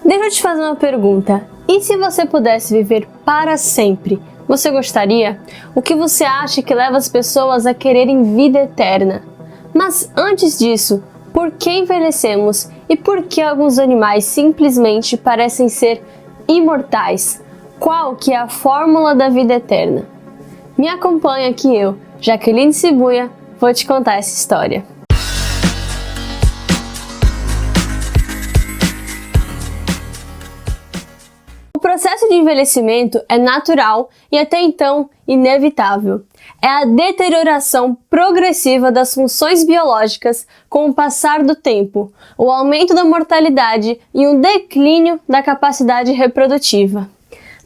Deixa eu te fazer uma pergunta. E se você pudesse viver para sempre, você gostaria? O que você acha que leva as pessoas a quererem vida eterna? Mas antes disso, por que envelhecemos e por que alguns animais simplesmente parecem ser imortais? Qual que é a fórmula da vida eterna? Me acompanha que eu, Jaqueline Sibuya, vou te contar essa história. O processo de envelhecimento é natural e até então inevitável. É a deterioração progressiva das funções biológicas com o passar do tempo, o aumento da mortalidade e um declínio da capacidade reprodutiva.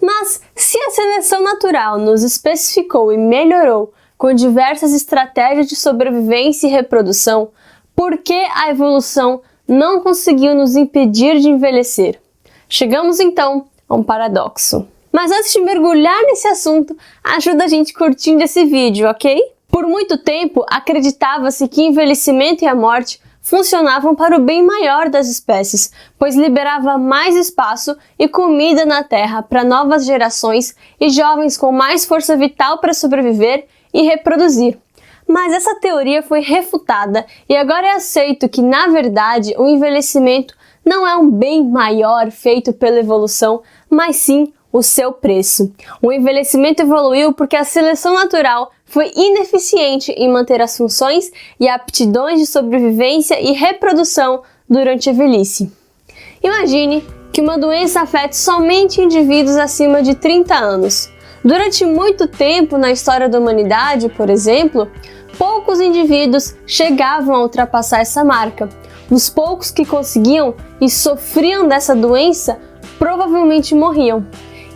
Mas se a seleção natural nos especificou e melhorou com diversas estratégias de sobrevivência e reprodução, por que a evolução não conseguiu nos impedir de envelhecer? Chegamos então a um paradoxo. Mas antes de mergulhar nesse assunto, ajuda a gente curtindo esse vídeo, ok? Por muito tempo, acreditava-se que envelhecimento e a morte funcionavam para o bem maior das espécies, pois liberava mais espaço e comida na Terra para novas gerações e jovens com mais força vital para sobreviver e reproduzir. Mas essa teoria foi refutada e agora é aceito que, na verdade, o envelhecimento não é um bem maior feito pela evolução, mas sim o seu preço. O envelhecimento evoluiu porque a seleção natural foi ineficiente em manter as funções e aptidões de sobrevivência e reprodução durante a velhice. Imagine que uma doença afete somente indivíduos acima de 30 anos. Durante muito tempo na história da humanidade, por exemplo, poucos indivíduos chegavam a ultrapassar essa marca. Os poucos que conseguiam e sofriam dessa doença provavelmente morriam.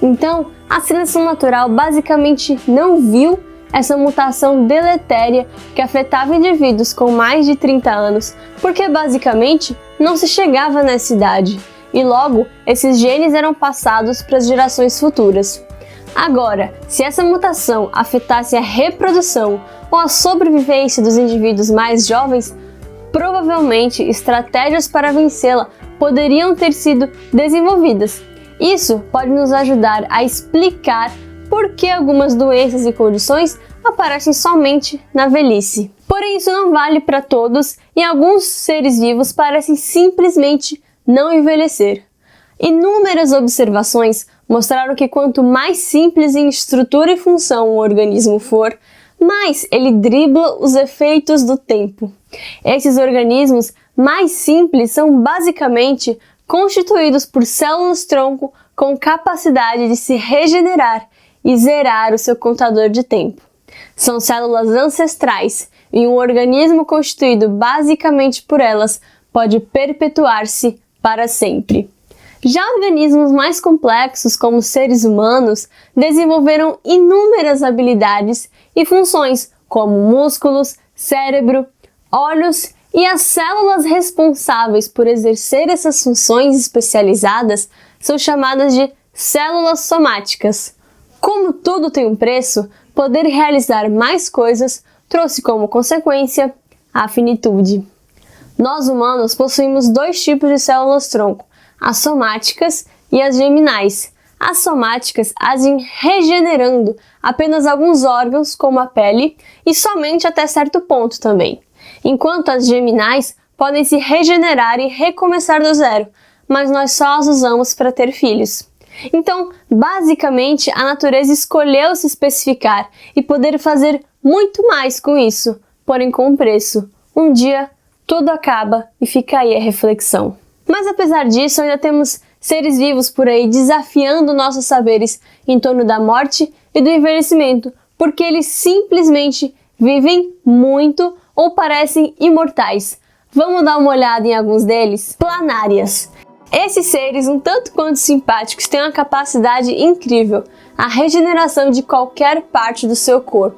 Então, a seleção natural basicamente não viu essa mutação deletéria que afetava indivíduos com mais de 30 anos, porque basicamente não se chegava nessa idade, e logo esses genes eram passados para as gerações futuras. Agora, se essa mutação afetasse a reprodução ou a sobrevivência dos indivíduos mais jovens, provavelmente estratégias para vencê-la poderiam ter sido desenvolvidas. Isso pode nos ajudar a explicar por que algumas doenças e condições aparecem somente na velhice. Porém, isso não vale para todos e alguns seres vivos parecem simplesmente não envelhecer. Inúmeras observações mostraram que quanto mais simples em estrutura e função o organismo for, mais ele dribla os efeitos do tempo. Esses organismos mais simples são basicamente constituídos por células-tronco com capacidade de se regenerar e zerar o seu contador de tempo. São células ancestrais e um organismo constituído basicamente por elas pode perpetuar-se para sempre. Já organismos mais complexos, como seres humanos, desenvolveram inúmeras habilidades e funções, como músculos, cérebro, olhos e as células responsáveis por exercer essas funções especializadas são chamadas de células somáticas. Como tudo tem um preço, poder realizar mais coisas trouxe como consequência a finitude. Nós humanos possuímos dois tipos de células-tronco, as somáticas e as geminais. As somáticas agem regenerando apenas alguns órgãos, como a pele, e somente até certo ponto também. Enquanto as geminais podem se regenerar e recomeçar do zero, mas nós só as usamos para ter filhos. Então, basicamente, a natureza escolheu se especificar e poder fazer muito mais com isso, porém com um preço. Um dia, tudo acaba e fica aí a reflexão. Mas apesar disso, ainda temos seres vivos por aí desafiando nossos saberes em torno da morte e do envelhecimento, porque eles simplesmente vivem muito ou parecem imortais. Vamos dar uma olhada em alguns deles? Planárias. Esses seres, um tanto quanto simpáticos, têm uma capacidade incrível, a regeneração de qualquer parte do seu corpo.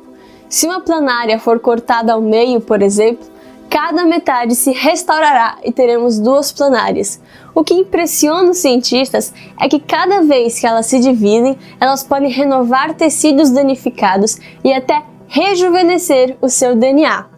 Se uma planária for cortada ao meio, por exemplo, cada metade se restaurará e teremos duas planárias. O que impressiona os cientistas é que cada vez que elas se dividem, elas podem renovar tecidos danificados e até rejuvenescer o seu DNA.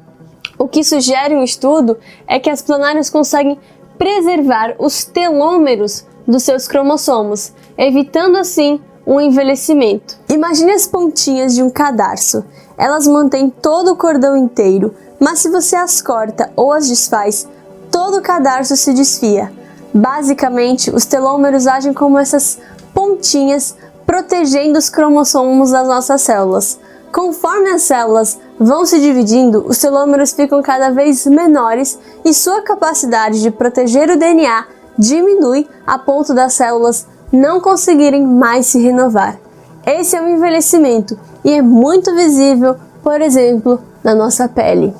O que sugere um estudo é que as planárias conseguem preservar os telômeros dos seus cromossomos, evitando assim o envelhecimento. Imagine as pontinhas de um cadarço. Elas mantêm todo o cordão inteiro, mas se você as corta ou as desfaz, todo o cadarço se desfia. Basicamente, os telômeros agem como essas pontinhas protegendo os cromossomos das nossas células. Conforme as células vão se dividindo, os telômeros ficam cada vez menores e sua capacidade de proteger o DNA diminui a ponto das células não conseguirem mais se renovar. Esse é o envelhecimento e é muito visível, por exemplo, na nossa pele.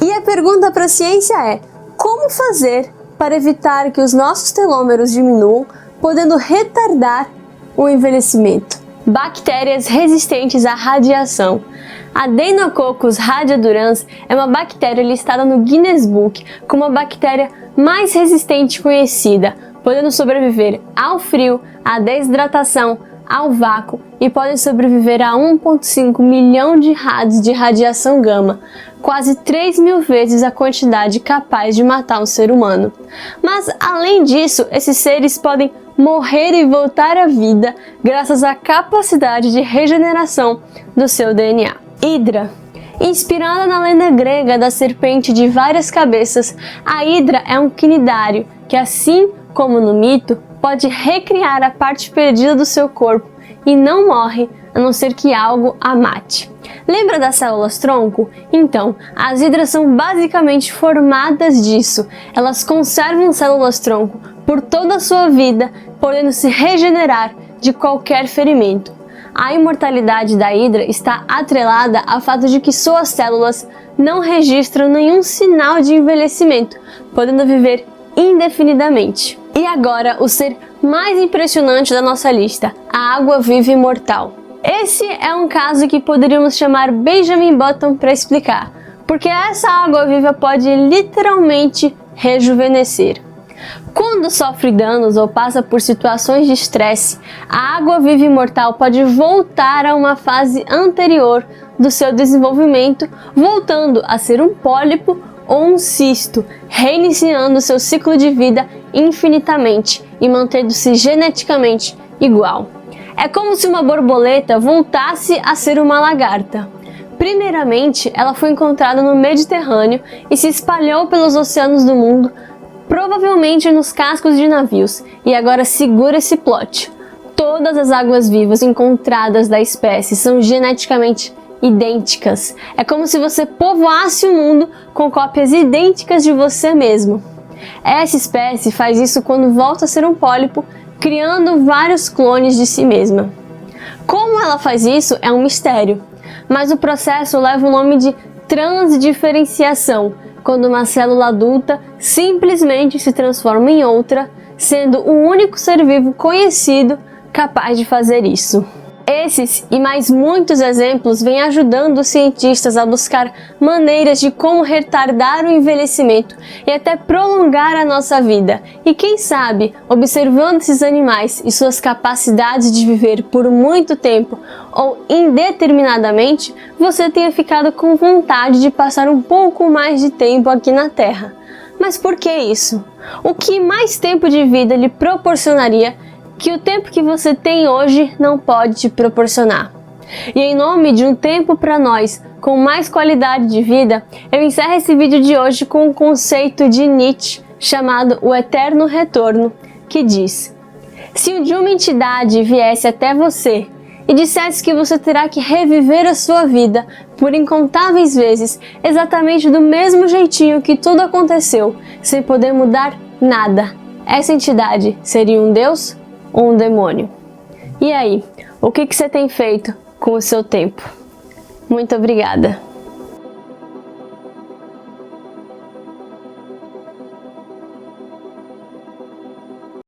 E a pergunta para a ciência é: como fazer para evitar que os nossos telômeros diminuam, podendo retardar o envelhecimento? Bactérias resistentes à radiação. A Deinococcus radiodurans é uma bactéria listada no Guinness Book como a bactéria mais resistente conhecida, podendo sobreviver ao frio, à desidratação, ao vácuo e podem sobreviver a 1,5 milhão de rads de radiação gama, quase 3.000 vezes a quantidade capaz de matar um ser humano. Mas, além disso, esses seres podem morrer e voltar à vida graças à capacidade de regeneração do seu DNA. Hidra. Inspirada na lenda grega da serpente de várias cabeças, a hidra é um cnidário que, assim como no mito, pode recriar a parte perdida do seu corpo e não morre a não ser que algo a mate. Lembra das células-tronco? Então, as hidras são basicamente formadas disso. Elas conservam células-tronco por toda a sua vida, podendo se regenerar de qualquer ferimento. A imortalidade da hidra está atrelada ao fato de que suas células não registram nenhum sinal de envelhecimento, podendo viver indefinidamente. E agora, o ser mais impressionante da nossa lista, a água-viva imortal. Esse é um caso que poderíamos chamar Benjamin Button para explicar, porque essa água-viva pode literalmente rejuvenescer. Quando sofre danos ou passa por situações de estresse, a água-viva imortal pode voltar a uma fase anterior do seu desenvolvimento, voltando a ser um pólipo ou um cisto, reiniciando seu ciclo de vida infinitamente e mantendo-se geneticamente igual. É como se uma borboleta voltasse a ser uma lagarta. Primeiramente, ela foi encontrada no Mediterrâneo e se espalhou pelos oceanos do mundo, provavelmente nos cascos de navios, e agora segura esse plot. Todas as águas-vivas encontradas da espécie são geneticamente idênticas. É como se você povoasse o mundo com cópias idênticas de você mesmo. Essa espécie faz isso quando volta a ser um pólipo, criando vários clones de si mesma. Como ela faz isso é um mistério, mas o processo leva o nome de transdiferenciação, quando uma célula adulta simplesmente se transforma em outra, sendo o único ser vivo conhecido capaz de fazer isso. Esses e mais muitos exemplos vêm ajudando os cientistas a buscar maneiras de como retardar o envelhecimento e até prolongar a nossa vida. E quem sabe, observando esses animais e suas capacidades de viver por muito tempo ou indeterminadamente, você tenha ficado com vontade de passar um pouco mais de tempo aqui na Terra. Mas por que isso? O que mais tempo de vida lhe proporcionaria que o tempo que você tem hoje não pode te proporcionar? E em nome de um tempo para nós com mais qualidade de vida, eu encerro esse vídeo de hoje com um conceito de Nietzsche chamado o eterno retorno, que diz: se de uma entidade viesse até você e dissesse que você terá que reviver a sua vida por incontáveis vezes, exatamente do mesmo jeitinho que tudo aconteceu, sem poder mudar nada, essa entidade seria um Deus ou um demônio? E aí, o que você tem feito com o seu tempo? Muito obrigada!